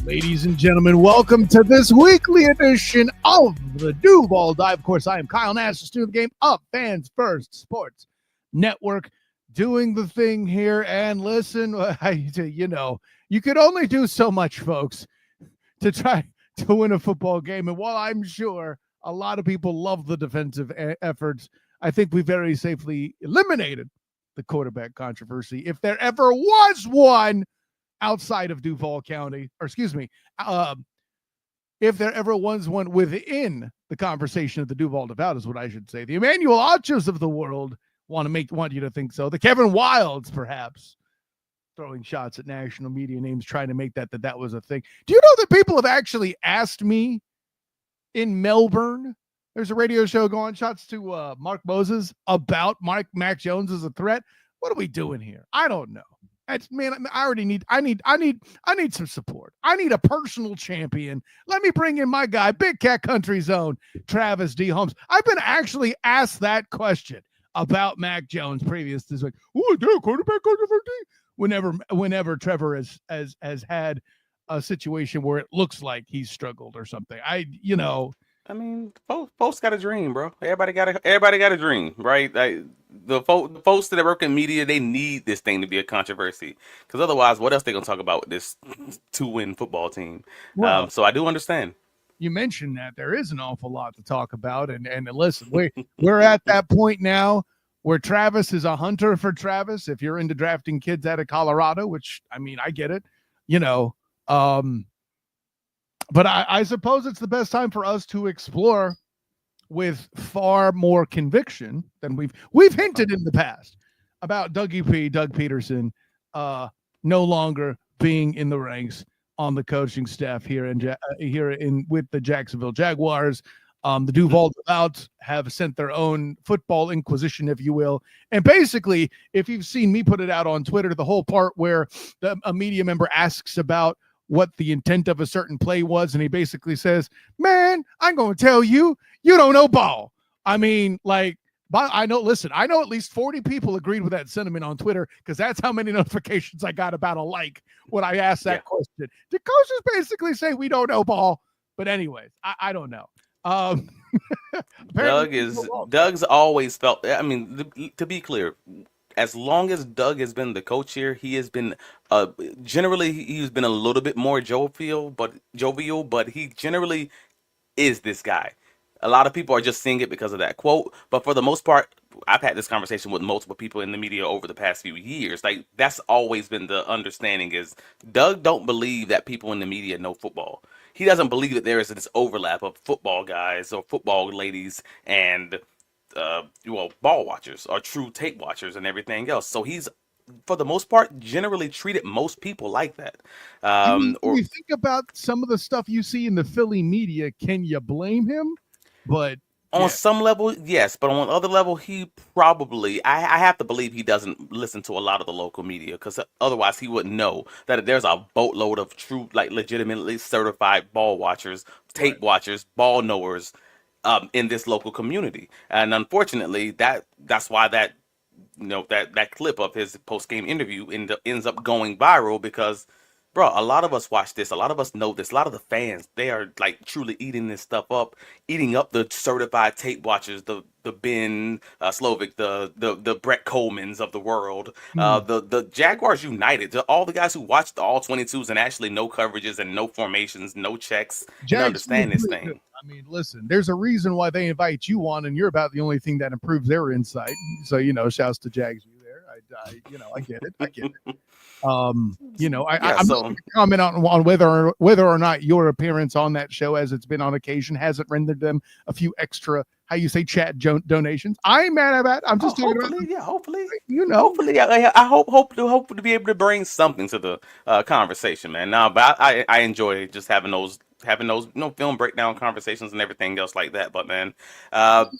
Ladies and gentlemen, welcome to this weekly edition of the Duval Dive. Of course, I am Kyle Nash, the student of the game of Fans First Sports Network, doing the thing here. And listen, you could only do so much, folks, to try to win a football game. And while I'm sure a lot of people love the defensive efforts, I think we very safely eliminated the quarterback controversy, if there ever was one, outside of Duval County, if there ever was one within the conversation of the Duval Devout, is what I should say. The Emmanuel Ochos of the world want you to think so. The Kevin Wilds, perhaps, throwing shots at national media names, trying to make that was a thing. Do you know that people have actually asked me in Melbourne? There's a radio show going, shots to Mark Moses, about Mac Jones as a threat. What are we doing here? I don't know. I need some support. I need a personal champion. Let me bring in my guy, Big Cat Country Zone, Travis D. Holmes. I've been actually asked that question about Mac Jones previous to this. Like, oh, there quarterback controversy. Whenever Trevor has had a situation where it looks like he's struggled or something. I mean, folks got a dream, bro. Everybody got a dream, right? The folks that work in media, they need this thing to be a controversy, because otherwise, what else they gonna talk about with this 2-win football team? Well, so I do understand. You mentioned that there is an awful lot to talk about, and listen, we're at that point now where Travis is a hunter for Travis. If you're into drafting kids out of Colorado, which I mean, I get it, But I suppose it's the best time for us to explore with far more conviction than we've hinted in the past about Doug Pederson no longer being in the ranks on the coaching staff here with the Jacksonville Jaguars. The Duval Devouts have sent their own football inquisition, if you will. And basically, if you've seen me put it out on Twitter, the whole part where a media member asks about what the intent of a certain play was, and he basically says, man, I'm going to tell you, you don't know ball. I mean, I know at least 40 people agreed with that sentiment on Twitter, because that's how many notifications I got about a like when I asked that question. Did coaches basically say we don't know ball? But anyways, I don't know. Doug's always felt, I mean, to be clear, as long as Doug has been the coach here, he has been generally he's been a little bit more jovial, but he generally is this guy. A lot of people are just seeing it because of that quote, but for the most part, I've had this conversation with multiple people in the media over the past few years. Like, that's always been the understanding, is Doug don't believe that people in the media know football. He doesn't believe that there is this overlap of football guys or football ladies and ball watchers or true tape watchers and everything else. So he's, for the most part, generally treated most people like that. When you think about some of the stuff you see in the Philly media, can you blame him? But on some level, yes, but on other level, he probably, I have to believe he doesn't listen to a lot of the local media, because otherwise he wouldn't know that there's a boatload of true, legitimately certified ball watchers, tape watchers, ball knowers in this local community. And unfortunately, that's why that clip of his post-game interview ends up going viral, because bro, a lot of us watch this, a lot of us know this, a lot of the fans, they are truly eating this stuff up, eating up the certified tape watchers, the Ben Slovic, the Brett Colemans of the world, the Jaguars United, all the guys who watch the all 22s and actually know coverages and know formations, no checks, and understand this thing. Good. I mean, listen, there's a reason why they invite you on, and you're about the only thing that improves their insight. So, shouts to Jags there. I get it. I'm not going to comment on whether or not your appearance on that show, as it's been on occasion, hasn't rendered them a few extra, how you say, chat donations. I ain't mad about it. I'm just talking about, hopefully, I hope to be able to bring something to the conversation, man. Now, but I enjoy just having those film breakdown conversations and everything else like that. But man,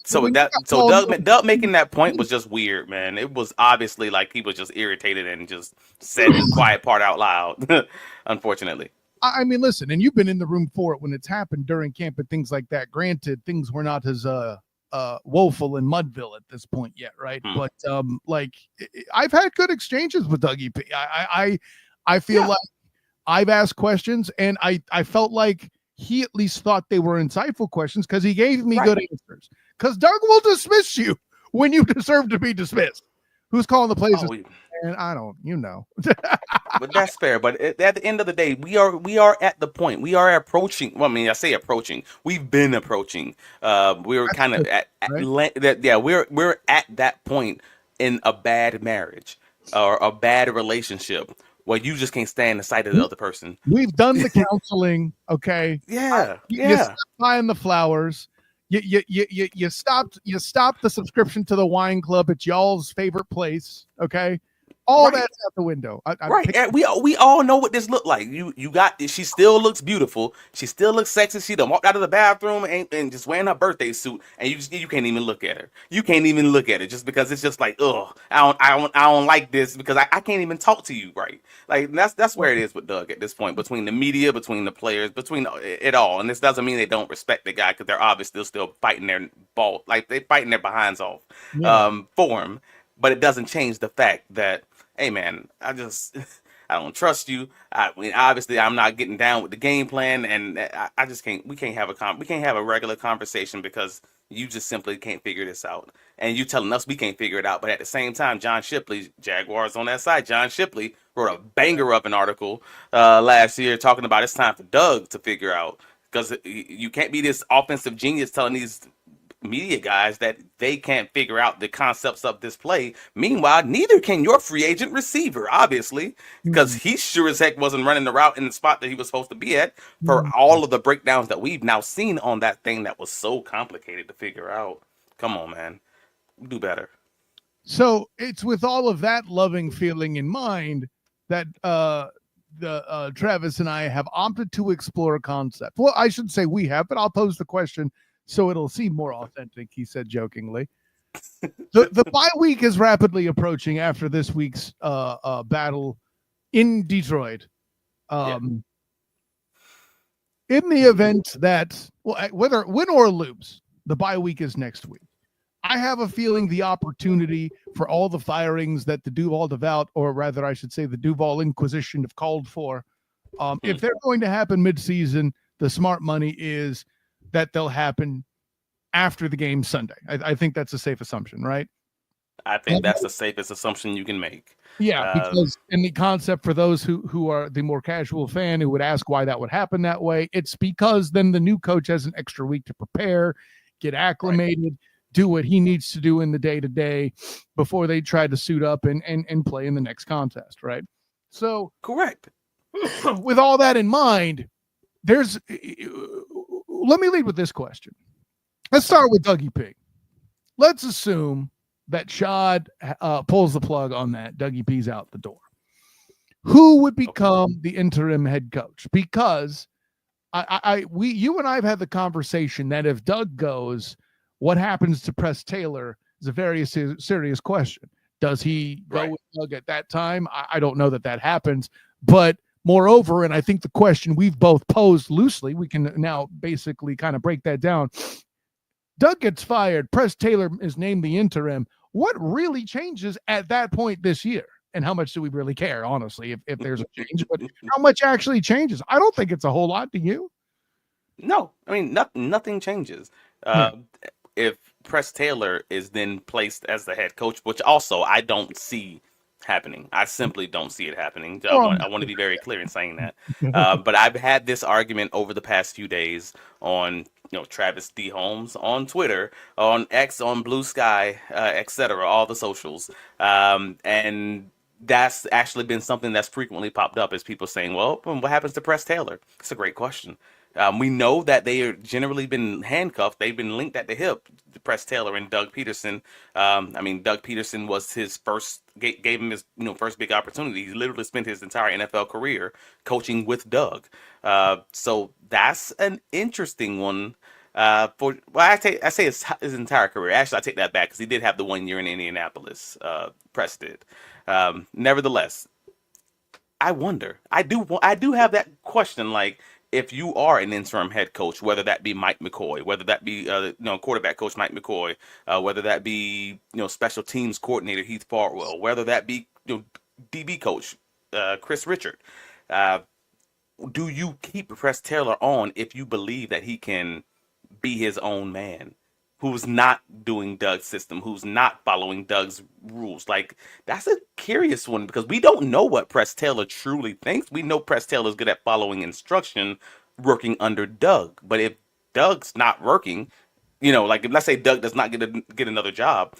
so Doug making that point was just weird, man. It was obviously like he was just irritated and just said the quiet part out loud. Unfortunately, I mean, listen, and you've been in the room for it when it's happened during camp and things like that. Granted, things were not as woeful in Mudville at this point yet, right? But I've had good exchanges with Dougie P. I feel like I've asked questions, and I felt like he at least thought they were insightful questions because he gave me good answers. Because Doug will dismiss you when you deserve to be dismissed. Who's calling the plays? And I don't, But that's fair. But at the end of the day, we are at the point. We are approaching. Well, I mean, I say approaching. We've been approaching. We were kind of we're at that point in a bad marriage or a bad relationship where you just can't stand the sight of the other person. We've done the counseling. Okay. Yeah. You stopped buying the flowers. You stopped the subscription to the wine club at y'all's favorite place. Okay. All that's out the window. We all know what this looked like. She still looks beautiful. She still looks sexy. She done walked out of the bathroom and just wearing her birthday suit, and you can't even look at her. You can't even look at it just because it's just like, ugh, I don't like this because I can't even talk to you right. Like that's where it is with Doug at this point, between the media, between the players, between it all. And this doesn't mean they don't respect the guy because they're obviously still fighting their ball, like they fighting their behinds off for him. But it doesn't change the fact that, hey man, I don't trust you. I mean, obviously, I'm not getting down with the game plan, and I just can't. We can't have a regular conversation because you just simply can't figure this out, and you telling us we can't figure it out. But at the same time, John Shipley, Jaguars on that side, John Shipley wrote a banger of an article last year talking about it's time for Doug to figure out, because you can't be this offensive genius telling these media guys that they can't figure out the concepts of this play. Meanwhile, neither can your free agent receiver, obviously, because he sure as heck wasn't running the route in the spot that he was supposed to be at for all of the breakdowns that we've now seen on that thing that was so complicated to figure out. Come on, man. Do better. So it's with all of that loving feeling in mind that Travis and I have opted to explore a concept. Well, I should say we have, but I'll pose the question so it'll seem more authentic, he said jokingly. The bye week is rapidly approaching after this week's battle in Detroit. In the event that, whether win or lose, the bye week is next week. I have a feeling the opportunity for all the firings that the Duval Devout, or rather I should say the Duval Inquisition, have called for, if they're going to happen mid-season, the smart money is that they'll happen after the game Sunday. I think that's a safe assumption, right? I think that's the safest assumption you can make. Yeah, because in the concept for those who are the more casual fan who would ask why that would happen that way, it's because then the new coach has an extra week to prepare, get acclimated, do what he needs to do in the day-to-day before they try to suit up and play in the next contest, right? So correct. With all that in mind, let me lead with this question. Let's start with Dougie P. Let's assume that Shad pulls the plug on that. Dougie P's out the door. Who would become the interim head coach? Because you and I have had the conversation that if Doug goes, what happens to Press Taylor is a very serious question. Does he go with Doug at that time? I don't know that happens, but moreover, and I think the question we've both posed loosely, we can now basically kind of break that down. Doug gets fired. Press Taylor is named the interim. What really changes at that point this year? And how much do we really care, honestly, if there's a change? But how much actually changes? I don't think it's a whole lot. Do you? No. I mean, nothing changes. If Press Taylor is then placed as the head coach, which also I don't see happening. I simply don't see it happening. I want to be very clear in saying that. But I've had this argument over the past few days on Travis D. Holmes on Twitter, on X, on Blue Sky, etc., all the socials. And that's actually been something that's frequently popped up, is people saying, well, what happens to Press Taylor? It's a great question. We know that they are generally been handcuffed. They've been linked at the hip, Press Taylor and Doug Pederson. Doug Pederson was his gave him his first big opportunity. He literally spent his entire NFL career coaching with Doug. So that's an interesting one. I say his entire career. Actually, I take that back because he did have the 1 year in Indianapolis. Press did. Nevertheless, I wonder. I do have that question, like, if you are an interim head coach, whether that be Mike McCoy, whether that be quarterback coach Mike McCoy, whether that be special teams coordinator Heath Farwell, whether that be DB coach Chris Richard, do you keep Press Taylor on if you believe that he can be his own man, who's not doing Doug's system, who's not following Doug's rules? Like, that's a curious one because we don't know what Press Taylor truly thinks. We know Press Taylor's good at following instruction, working under Doug. But if Doug's not working, like, if, let's say Doug does not get another job,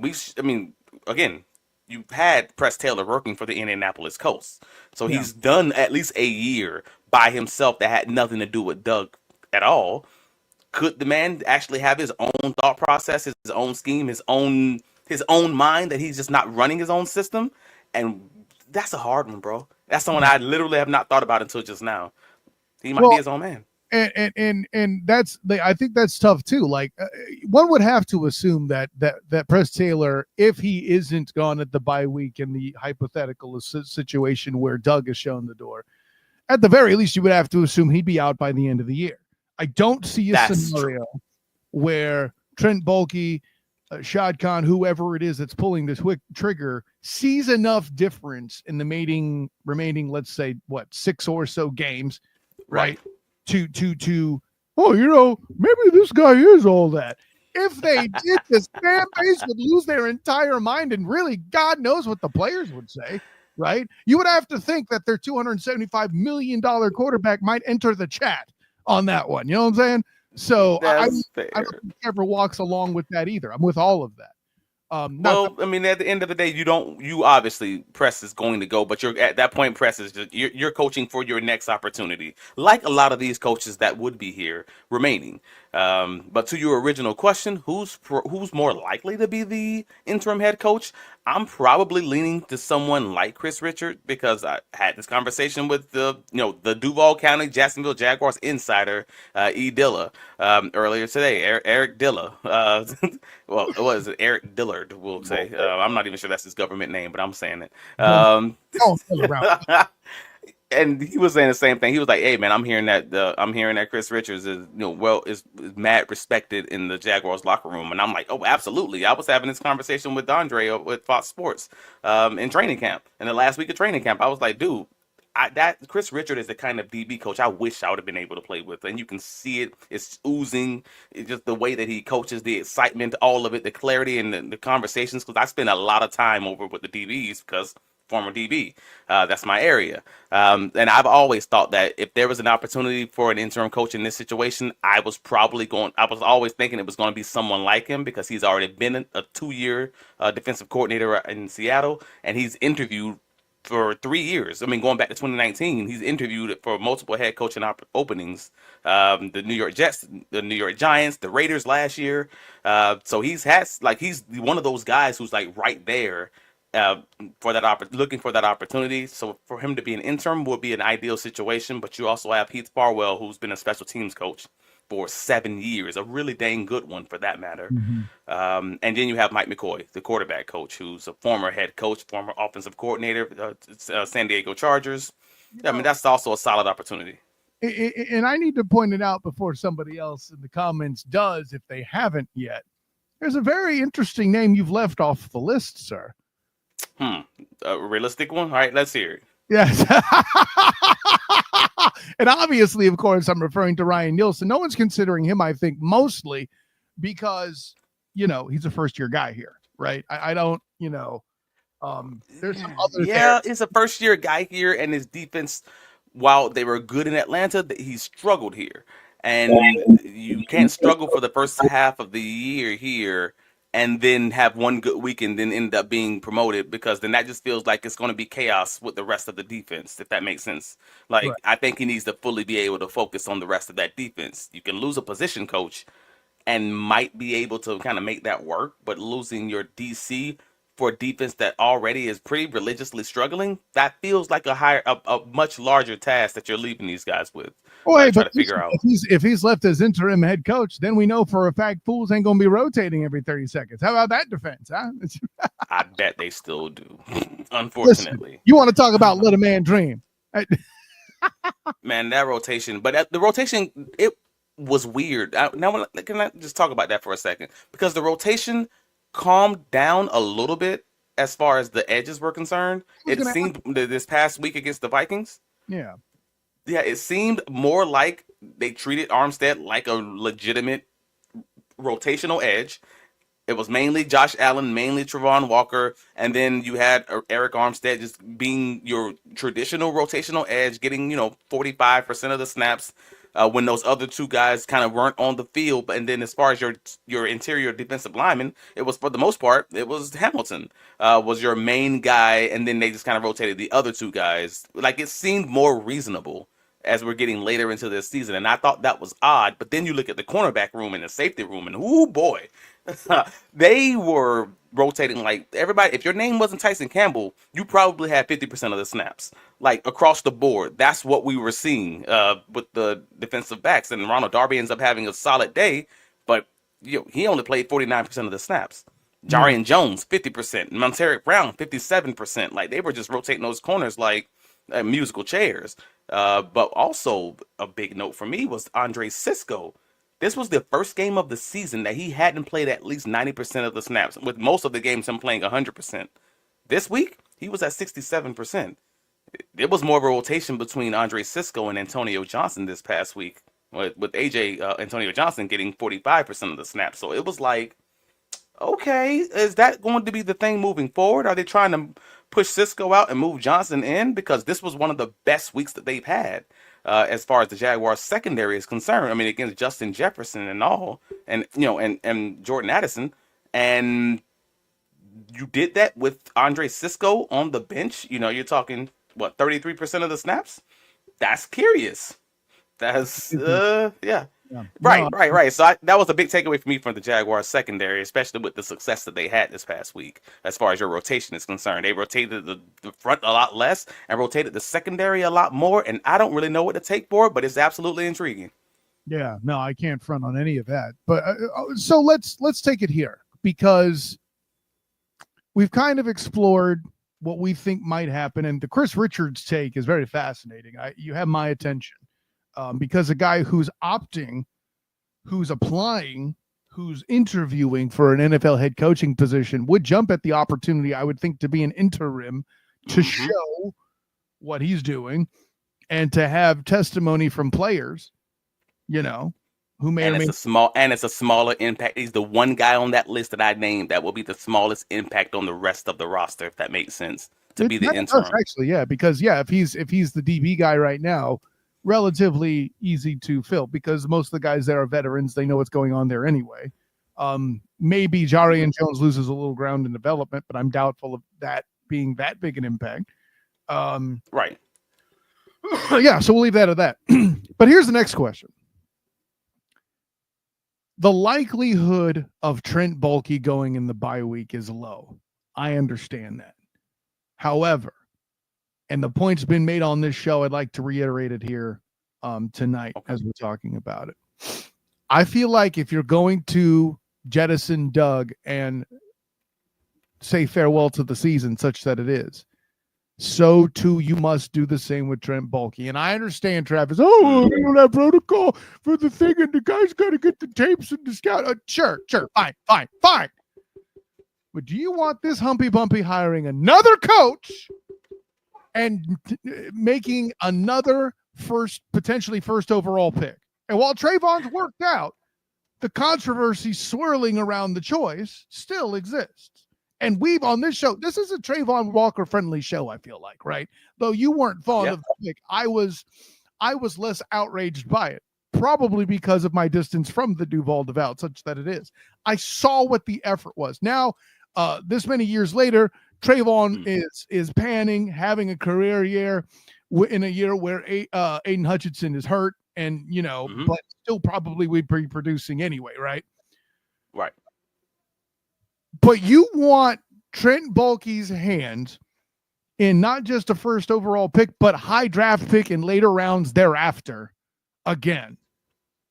I mean, again, you've had Press Taylor working for the Indianapolis Colts. So he's done at least a year by himself that had nothing to do with Doug at all. Could the man actually have his own thought process, his own scheme, his own mind, that he's just not running his own system? And that's a hard one, bro. That's someone I literally have not thought about until just now. He might be his own man. And that's I think that's tough too. Like, one would have to assume that Press Taylor, if he isn't gone at the bye week in the hypothetical situation where Doug has shown the door, at the very least you would have to assume he'd be out by the end of the year. I don't see a scenario where Trent Baalke, Shad Khan, whoever it is that's pulling this trigger, sees enough difference in the remaining, let's say, 6 or so games, right? To maybe this guy is all that. If they did, this fan base would lose their entire mind, and really, God knows what the players would say, right? You would have to think that their $275 million quarterback might enter the chat on that one. You know what I'm saying? So I don't think ever walks along with that either. I'm with all of that. I mean, at the end of the day, you obviously, Press is going to go, but you're at that point, Press is just, you're coaching for your next opportunity, like a lot of these coaches that would be here remaining. But to your original question, who's more likely to be the interim head coach? I'm probably leaning to someone like Chris Richard, because I had this conversation with the Duval County Jacksonville Jaguars insider, E. Dilla, earlier today. Eric Dilla. Well, it was Eric Dillard, we'll say. I'm not even sure that's his government name, but I'm saying it. And he was saying the same thing. He was like, "Hey, man, I'm hearing that Chris Richards is mad respected in the Jaguars locker room." And I'm like, "Oh, absolutely." I was having this conversation with Andre with Fox Sports in training camp, in the last week of training camp. I was like, "Dude, that Chris Richard is the kind of DB coach I wish I would have been able to play with." And you can see it; it's oozing. It's just the way that he coaches, the excitement, all of it, the clarity, and the conversations. Because I spend a lot of time over with the DBs because former DB. That's my area. And I've always thought that if there was an opportunity for an interim coach in this situation, I was always thinking it was going to be someone like him, because he's already been a 2-year defensive coordinator in Seattle, and he's interviewed for 3 years. I mean, going back to 2019, he's interviewed for multiple head coaching openings. The New York Jets, the New York Giants, the Raiders last year. So he's one of those guys who's like right there looking for that opportunity. So for him to be an interim would be an ideal situation. But you also have Heath Farwell, who's been a special teams coach for 7 years, a really dang good one for that matter. Mm-hmm. And then you have Mike McCoy, the quarterback coach, who's a former head coach, former offensive coordinator, San Diego Chargers. I mean, that's also a solid opportunity. And I need to point it out before somebody else in the comments does, if they haven't yet. There's a very interesting name you've left off the list, sir. A realistic one? All right, let's hear it. Yes. And obviously, of course, I'm referring to Ryan Nielsen. No one's considering him, I think, mostly because, he's a first-year guy here, right? I don't, there's some other he's a first-year guy here, and his defense, while they were good in Atlanta, he struggled here. And you can't struggle for the first half of the year here and then have one good week and then end up being promoted, because then that just feels like it's going to be chaos with the rest of the defense, if that makes sense. Like, right. I think he needs to fully be able to focus on the rest of that defense. You can lose a position coach and might be able to kind of make that work, but losing your DC for a defense that already is pretty religiously struggling, that feels like a much larger task that you're leaving these guys with. Well, but if he's left as interim head coach, then we know for a fact fools ain't going to be rotating every 30 seconds. How about that defense, huh? I bet they still do, unfortunately. Listen, you want to talk about let a man dream. Man, that rotation. But the rotation, it was weird. Now, can I just talk about that for a second? Because the rotation calmed down a little bit as far as the edges were concerned. It seemed this past week against the Vikings. Yeah. it seemed more like they treated Armstead like a legitimate rotational edge. It was mainly Josh Allen, mainly Travon Walker, and then you had Eric Armstead just being your traditional rotational edge, getting 45% of the snaps when those other two guys kind of weren't on the field. And then as far as your interior defensive lineman, it was for the most part it was Hamilton was your main guy, and then they just kind of rotated the other two guys. Like it seemed more reasonable as we're getting later into this season, and I thought that was odd. But then you look at the cornerback room and the safety room, and oh boy. They were rotating like everybody. If your name wasn't Tyson Campbell, you probably had 50% of the snaps, like across the board. That's what we were seeing with the defensive backs. And Ronald Darby ends up having a solid day, but he only played 49% of the snaps. Jarian Jones, 50%. Monteric Brown, 57%. Like they were just rotating those corners like musical chairs. But also a big note for me was Andre Sisco. This was the first game of the season that he hadn't played at least 90% of the snaps, with most of the games him playing 100%. This week, he was at 67%. It was more of a rotation between Andre Sisco and Antonio Johnson this past week, with AJ Antonio Johnson getting 45% of the snaps. So it was like, okay, is that going to be the thing moving forward? Are they trying to push Sisco out and move Johnson in? Because this was one of the best weeks that they've had. As far as the Jaguars secondary is concerned, I mean, against Justin Jefferson and all, and and Jordan Addison, and you did that with Andre Sisco on the bench. You're talking what 33% of the snaps. That's curious. That's yeah. Yeah. Right. So that was a big takeaway for me from the Jaguars secondary, especially with the success that they had this past week. As far as your rotation is concerned, they rotated the front a lot less and rotated the secondary a lot more. And I don't really know what to take for it, but it's absolutely intriguing. Yeah, no, I can't front on any of that. But so let's take it here, because we've kind of explored what we think might happen, and the Chris Richards take is very fascinating. You have my attention. Because a guy who's opting, who's applying, who's interviewing for an NFL head coaching position would jump at the opportunity, I would think, to be an interim to show what he's doing and to have testimony from players, who may it's a smaller impact. He's the one guy on that list that I named that will be the smallest impact on the rest of the roster, if that makes sense, to be the interim. Actually, yeah, because if he's the DB guy right now, relatively easy to fill, because most of the guys there are veterans. They know what's going on there anyway. Maybe Jarian Jones loses a little ground in development, but I'm doubtful of that being that big an impact. Right. Yeah, so we'll leave that at that. But here's the next question. The likelihood of Trent Baalke going in the bye week is low. I understand that. However, and the point's been made on this show, I'd like to reiterate it here tonight as we're talking about it. I feel like if you're going to jettison Doug and say farewell to the season such that it is, so too you must do the same with Trent Baalke. And I understand, Travis, we don't have protocol for the thing, and the guy's got to get the tapes and the scout. Sure, fine. But do you want this humpy bumpy hiring another coach and making another potentially first overall pick? And while Trayvon's worked out, the controversy swirling around the choice still exists. And we've on this show, this is a Trayvon Walker friendly show, I feel like, right? Though you weren't fond of the pick, I was less outraged by it, probably because of my distance from the Duval devout, such that it is. I saw what the effort was. Now, this many years later, Trayvon is panning, having a career year in a year where Aiden Hutchinson is hurt, and but still probably would be producing anyway, right? Right. But you want Trent Baalke's hands in not just a first overall pick, but high draft pick in later rounds thereafter. Again,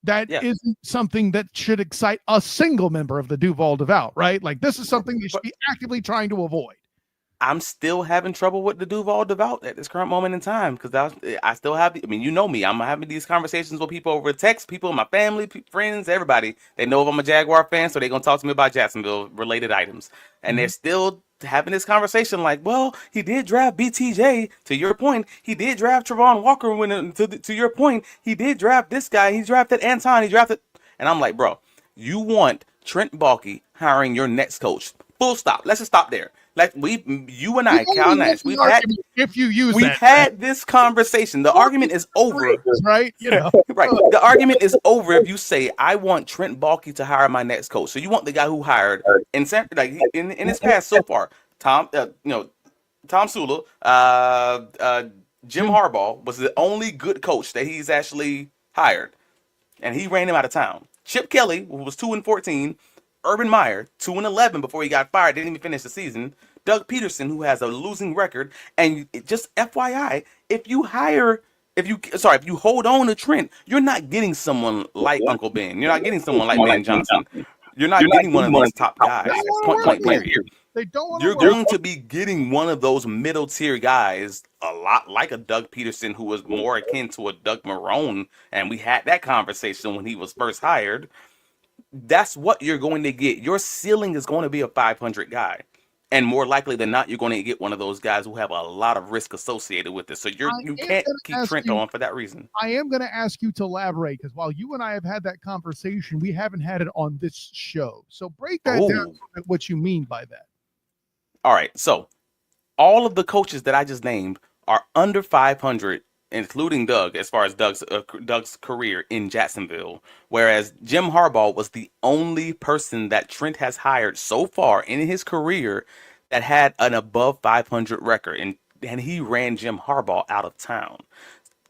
that isn't something that should excite a single member of the Duval devout, right? Like this is something you should be actively trying to avoid. I'm still having trouble with the Duval devout at this current moment in time, because I still have. I mean, you know me. I'm having these conversations with people over text, people in my family, friends, everybody. They know if I'm a Jaguar fan, so they're gonna talk to me about Jacksonville related items, and they're still having this conversation like, well, he did draft BTJ. To your point, he did draft Travon Walker. To your point, he did draft this guy. He drafted Anton. He drafted, and I'm like, bro, you want Trent Baalke hiring your next coach? Full stop. Let's just stop there. Like you and I, Cal Nash, we've had this conversation. The argument is over, right? You know, right? The argument is over if you say I want Trent Baalke to hire my next coach. So you want the guy who hired in his past so far, Tom Sula, Jim Harbaugh was the only good coach that he's actually hired, and he ran him out of town. Chip Kelly, who was 2-14. Urban Meyer, 2-11 before he got fired, didn't even finish the season. Doug Pederson, who has a losing record, and just FYI, if you hold on to Trent, you're not getting someone like Uncle Ben. You're not getting someone like Ben Johnson. You're not getting one of these top guys. Point blank period. You're going to be getting one of those middle tier guys, a lot like a Doug Pederson, who was more akin to a Doug Marrone, and we had that conversation when he was first hired. That's what you're going to get. Your ceiling is going to be a 500 guy. And more likely than not, you're going to get one of those guys who have a lot of risk associated with it. So you can't keep Trent on for that reason. I am going to ask you to elaborate, because while you and I have had that conversation, we haven't had it on this show. So break that down, what you mean by that. All right. So all of the coaches that I just named are under 500, including Doug, as far as Doug's career in Jacksonville, whereas Jim Harbaugh was the only person that Trent has hired so far in his career that had an above 500 record, and he ran Jim Harbaugh out of town.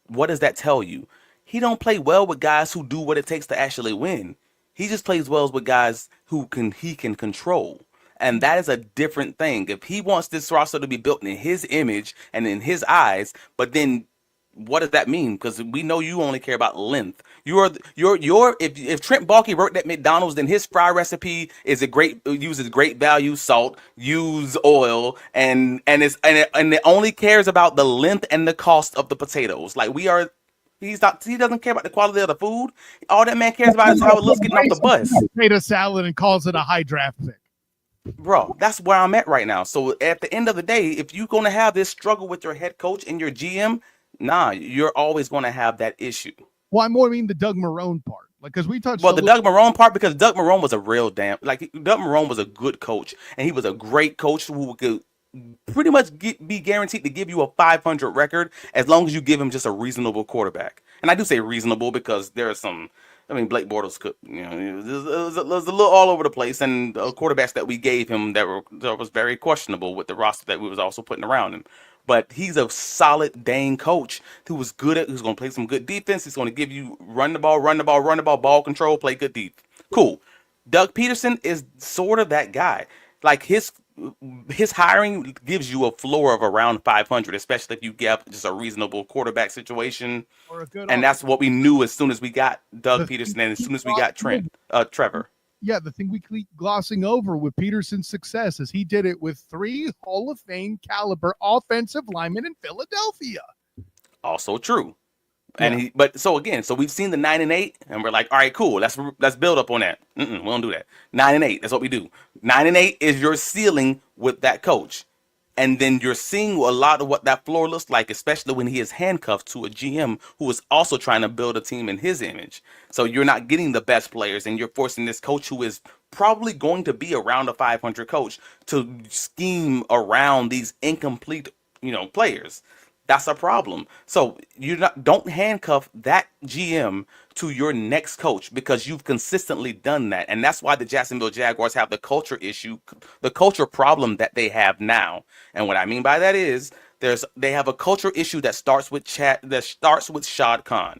What does that tell you? He don't play well with guys who do what it takes to actually win. He just plays well with guys he can control. And that is a different thing. If he wants this roster to be built in his image and in his eyes, but then what does that mean? Because we know you only care about length. If Trent Baalke worked at McDonald's, then his fry recipe uses great value salt, use oil, and it only cares about the length and the cost of the potatoes. Like he doesn't care about the quality of the food. All that man cares about is how it looks getting off the bus. Potato salad and calls it a high draft pick. Bro, that's where I'm at right now. So at the end of the day, if you're going to have this struggle with your head coach and your GM, you're always going to have that issue. Well, I more mean the Doug Marrone part, because we touched. Well, the Doug Marrone part, because Doug Marrone was Doug Marrone was a good coach, and he was a great coach who could pretty much be guaranteed to give you a 500 record as long as you give him just a reasonable quarterback. And I do say reasonable because there are some. I mean, Blake Bortles could, it was a little all over the place, and the quarterbacks that we gave him that was very questionable with the roster that we was also putting around him. But he's a solid dang coach who's going to play some good defense. He's going to give you run the ball, ball control, play good deep. Cool. Doug Pederson is sort of that guy. Like his hiring gives you a floor of around 500, especially if you get just a reasonable quarterback situation. And that's what we knew as soon as we got Doug Pederson and as soon as we got Trevor. Yeah, the thing we keep glossing over with Peterson's success is he did it with 3 Hall of Fame caliber offensive linemen in Philadelphia. Also true. And so we've seen the 9-8, and we're like, all right, cool. Let's build up on that. We don't do that. 9-8. That's what we do. 9-8 is your ceiling with that coach, and then you're seeing a lot of what that floor looks like, especially when he is handcuffed to a GM who is also trying to build a team in his image. So you're not getting the best players, and you're forcing this coach who is probably going to be around a 500 coach to scheme around these incomplete, players. That's a problem. So don't handcuff that GM to your next coach, because you've consistently done that. And that's why the Jacksonville Jaguars have the culture issue, the culture problem that they have now. And what I mean by that is they have a culture issue that starts with Shad Khan.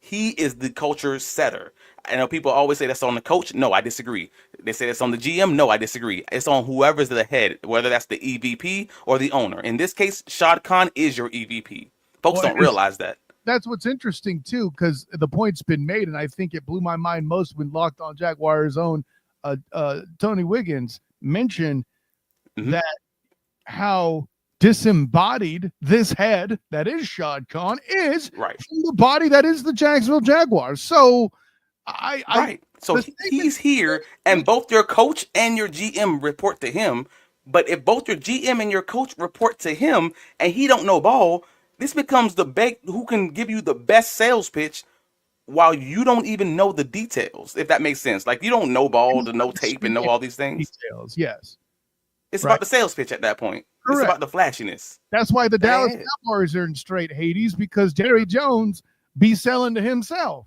He is the culture setter. I know people always say that's on the coach. No, I disagree. They say it's on the GM. No, I disagree. It's on whoever's the head, whether that's the EVP or the owner. In this case, Shad Khan is your EVP. Folks don't realize that. That's what's interesting, too, because the point's been made, and I think it blew my mind most when Locked On Jaguars' own Tony Wiggins mentioned that how disembodied this head that is Shad Khan is from the body that is the Jacksonville Jaguars. So So he's here, and both your coach and your GM report to him. But if both your GM and your coach report to him and he don't know ball, this becomes the who can give you the best sales pitch while you don't even know the details, if that makes sense. Like, you don't know ball to know tape and know all these things. Details, yes. It's about the sales pitch at that point. Correct. It's about the flashiness. That's why the Dallas Cowboys are in straight Hades, because Jerry Jones be selling to himself.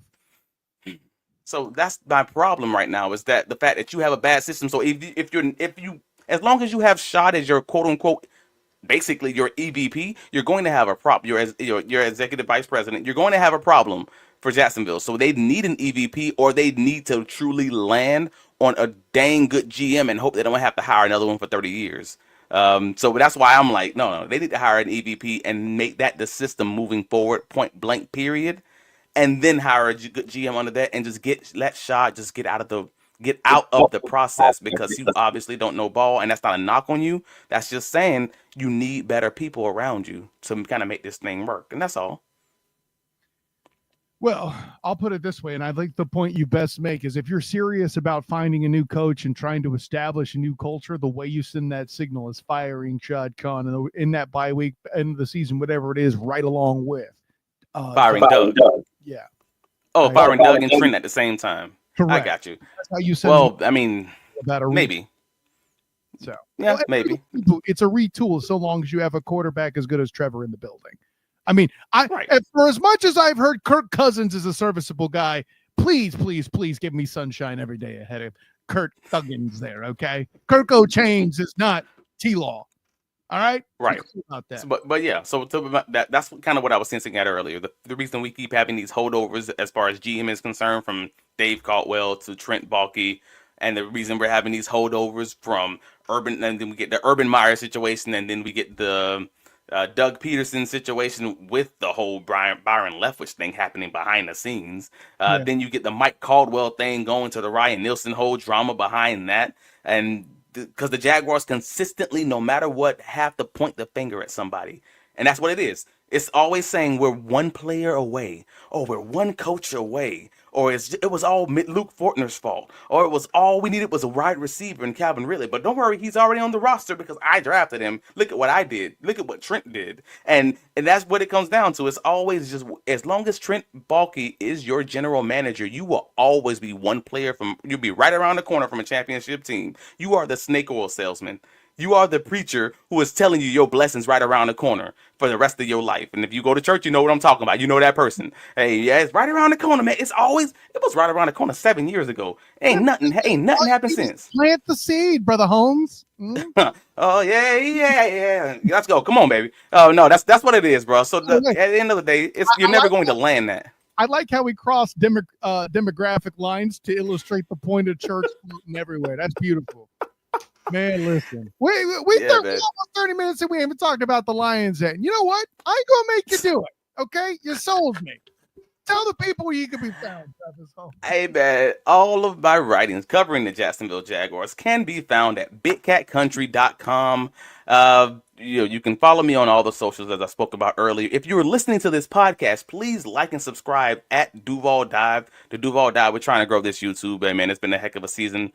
So that's my problem right now, is that the fact that you have a bad system. So if you as long as you have Shot as your quote unquote, basically your EVP, you're going to have a problem. Your executive vice president, you're going to have a problem for Jacksonville. So they need an EVP, or they need to truly land on a dang good GM and hope they don't have to hire another one for 30 years. So that's why I'm like, no, they need to hire an EVP and make that the system moving forward, point blank, period. And then hire a good GM under that, and just let Shaw just get out of the process, because you obviously don't know ball, and that's not a knock on you. That's just saying you need better people around you to kind of make this thing work, and that's all. Well, I'll put it this way, and I think the point you best make is, if you're serious about finding a new coach and trying to establish a new culture, the way you send that signal is firing Shad Khan in that bye week, end of the season, whatever it is, right along with firing Doug. Yeah. Oh, firing Doug and Trent at the same time. Correct. I got you. That's how you send I mean, maybe. So yeah, maybe. It's a retool, so long as you have a quarterback as good as Trevor in the building. I mean, for as much as I've heard Kirk Cousins is a serviceable guy, please give me sunshine every day ahead of Kurt Thuggins there, okay? Kirk O'Chains is not T-Law. All right. Right. About that. But yeah, so that's kind of what I was sensing at earlier. The reason we keep having these holdovers as far as GM is concerned, from Dave Caldwell to Trent Baalke, and the reason we're having these holdovers from Urban, and then we get the Urban Meyer situation, and then we get the Doug Pederson situation with the whole Byron Leftwich thing happening behind the scenes. Then you get the Mike Caldwell thing going to the Ryan Nielsen whole drama behind that, and because the Jaguars consistently, no matter what, have to point the finger at somebody. And that's what it is. It's always saying we're one player away, or we're one coach away, or it was all Luke Fortner's fault, or it was all we needed was a wide receiver and Calvin Ridley. But don't worry, he's already on the roster because I drafted him. Look at what I did. Look at what Trent did. And that's what it comes down to. It's always just, as long as Trent Baalke is your general manager, you will always be one player you'll be right around the corner from a championship team. You are the snake oil salesman. You are the preacher who is telling you your blessings right around the corner for the rest of your life. And if you go to church, you know what I'm talking about. You know that person. Hey, yeah, it's right around the corner, man. It was right around the corner 7 years ago. Ain't nothing happened since. Plant the seed, Brother Holmes. Oh, yeah. Let's go. Come on, baby. Oh, no, that's what it is, bro. So at the end of the day, you're never going to land that. I like how we cross demographic lines to illustrate the point of church everywhere. That's beautiful. Man, listen. We almost 30 minutes and we haven't talked about the Lions yet. And you know what? I ain't gonna make you do it. Okay? You sold me. Tell the people where you can be found. Hey, man, all of my writings covering the Jacksonville Jaguars can be found at bigcatcountry.com. You can follow me on all the socials, as I spoke about earlier. If you were listening to this podcast, please like and subscribe at Duval Dive. The Duval Dive, we're trying to grow this YouTube. Man, it's been a heck of a season.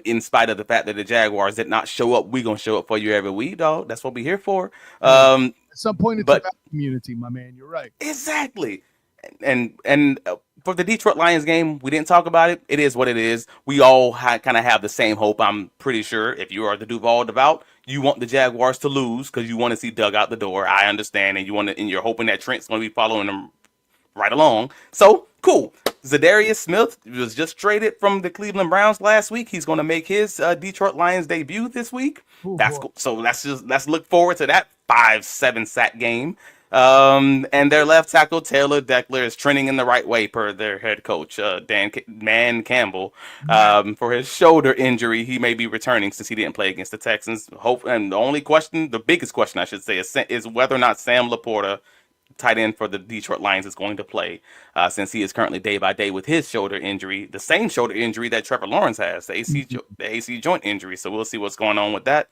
In spite of the fact that the Jaguars did not show up, we're going to show up for you every week, dog. That's what we're here for. At some point, it's about community, my man. You're right. Exactly. And for the Detroit Lions game, we didn't talk about it. It is what it is. We all kind of have the same hope, I'm pretty sure. If you are the Duval devout, you want the Jaguars to lose because you want to see Doug out the door. I understand, and you're hoping that Trent's going to be following them right along. So cool. Zadarius Smith was just traded from the Cleveland Browns last week. He's going to make his Detroit Lions debut this week. Ooh, that's cool. So let's look forward to that 5-7 sack game. And their left tackle, Taylor Deckler, is trending in the right way per their head coach, Dan Campbell. For his shoulder injury, he may be returning since he didn't play against the Texans. And the biggest question I should say, is whether or not Sam Laporta, tight end for the Detroit Lions, is going to play, since he is currently day by day with his shoulder injury, the same shoulder injury that Trevor Lawrence has, the AC joint injury. So we'll see what's going on with that.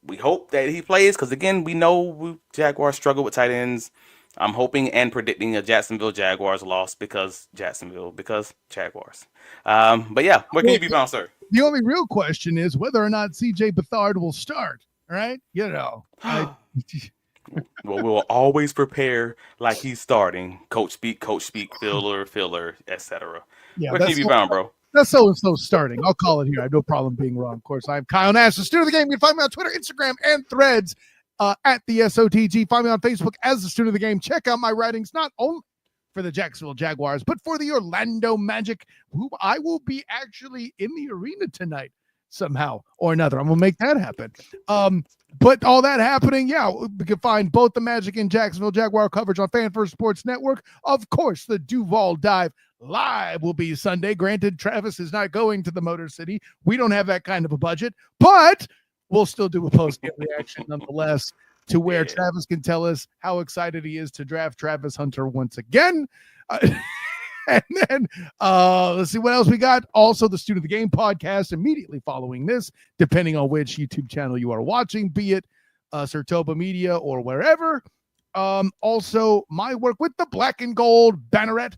We hope that he plays because, again, we know Jaguars struggle with tight ends. I'm hoping and predicting a Jacksonville Jaguars loss because Jaguars. But yeah, where can you be found, sir? The only real question is whether or not CJ Beathard will start. Right? Well, we'll always prepare like he's starting. Coach speak, filler, etc. Yeah, Where can you be found, bro? That's so-and-so starting. I'll call it here. I have no problem being wrong. Of course, I'm Kyle Nash, the student of the game. You can find me on Twitter, Instagram, and Threads at the SOTG. Find me on Facebook as the student of the game. Check out my writings, not only for the Jacksonville Jaguars, but for the Orlando Magic, who I will be actually in the arena tonight somehow or another. I'm going to make that happen. But all that happening, yeah, we can find both the Magic and Jacksonville Jaguar coverage on Fan First Sports Network. Of course, the Duval Dive live will be Sunday. Granted, Travis is not going to the Motor City. We don't have that kind of a budget, but we'll still do a post-game reaction nonetheless to where Travis can tell us how excited he is to draft Travis Hunter once again. And then let's see what else we got. Also, the Student of the Game podcast immediately following this, depending on which YouTube channel you are watching, be it Sertoba Media or wherever. Also, my work with the Black and Gold Banneret.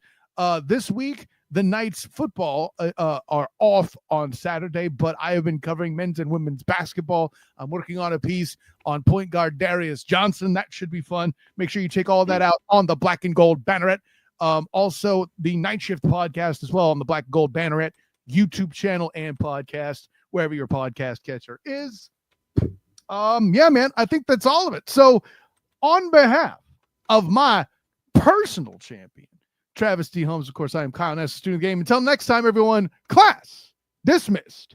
This week, the Knights football are off on Saturday, but I have been covering men's and women's basketball. I'm working on a piece on point guard Darius Johnson. That should be fun. Make sure you check all that out on the Black and Gold Banneret. Also, the Night Shift podcast as well on the Black and Gold Banneret YouTube channel and podcast, wherever your podcast catcher is. Yeah, man, I think that's all of it. So, on behalf of my personal champion, Travis D. Holmes, of course, I am Kyle Ness, student of the game. Until next time, everyone, class dismissed.